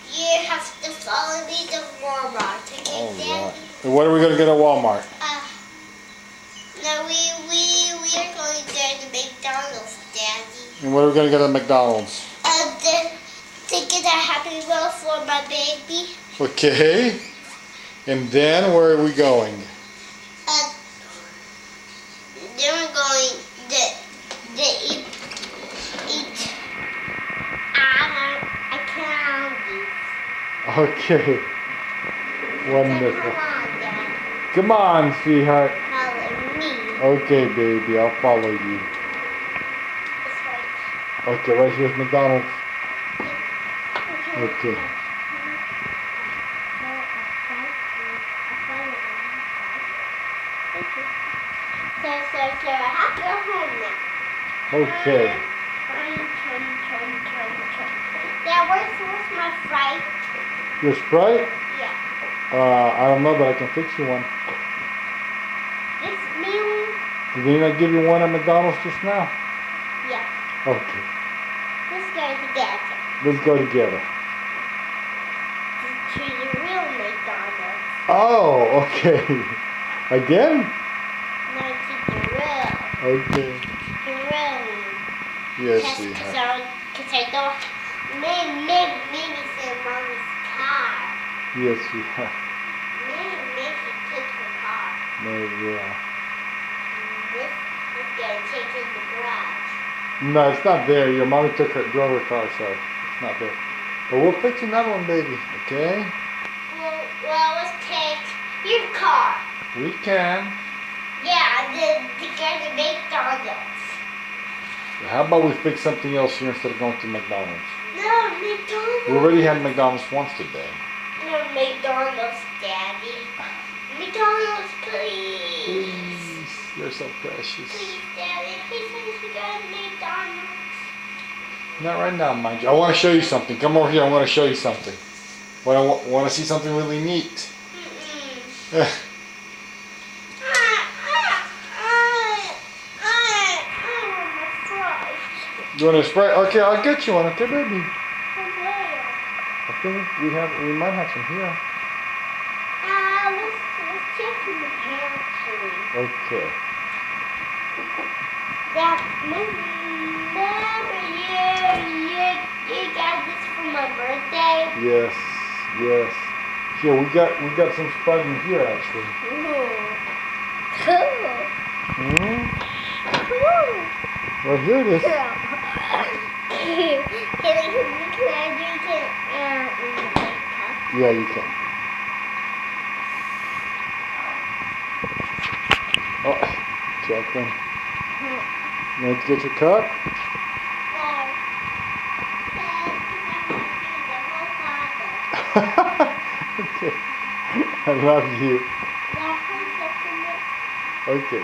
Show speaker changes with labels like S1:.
S1: You have to follow me to Walmart to get Daddy.
S2: And what are we gonna get at Walmart?
S1: No, we are going to the McDonald's, Daddy.
S2: And what are we gonna get at McDonald's?
S1: To get a Happy Meal for my baby.
S2: Okay. And then where are we going?
S1: Then we're going to eat a candy.
S2: Okay. Wonderful.
S1: Come on, Dad.
S2: Come on, sweetheart.
S1: Follow me.
S2: Okay, baby, I'll follow you.
S1: It's right.
S2: Okay, right here's McDonald's. Okay.
S1: So I have to go home now.
S2: Okay.
S1: Dad, where's my Sprite?
S2: Your Sprite?
S1: Yeah.
S2: I don't know, but I can fix you one.
S1: This meal?
S2: Did they not give you one at McDonald's just now?
S1: Yeah.
S2: Okay.
S1: Let's go together.
S2: Let's go together.
S1: To the real McDonald's.
S2: Oh, okay. Again?
S1: No, to the real.
S2: Okay.
S1: The real.
S2: Yes, sweetheart.
S1: Because I don't. Maybe say Mommy's car.
S2: Yes, sweetheart.
S1: Maybe take her car.
S2: Maybe, yeah.
S1: This is going to take in the garage.
S2: No, it's not there. Your mommy drove her car, so it's not there. But we'll fix another one, baby. Okay?
S1: Well, let's take your car.
S2: We can.
S1: Yeah, to go to McDonald's.
S2: How about we fix something else here instead of going to McDonald's?
S1: No, McDonald's.
S2: We already had McDonald's once today.
S1: No, McDonald's, Daddy. McDonald's, please.
S2: Please. You're so precious.
S1: Please, Daddy. Please let us go to McDonald's.
S2: Not right now, mind you. I want to show you something. Come over here. I want to show you something. Want to see something really neat. You want a Sprite? Okay, I'll get you one. Okay, baby. I think we might have some here.
S1: Let's check in the pantry.
S2: Okay.
S1: Dad, remember you got this for my birthday?
S2: Yes, yes. Here we got some Sprite in here actually.
S1: Cool. Cool.
S2: Well, here it is.
S1: Can I drink it in the big cup?
S2: Yeah, you can. Oh, Jacqueline. You want to get your cup?
S1: No.
S2: Okay. I love you.
S1: That
S2: Okay.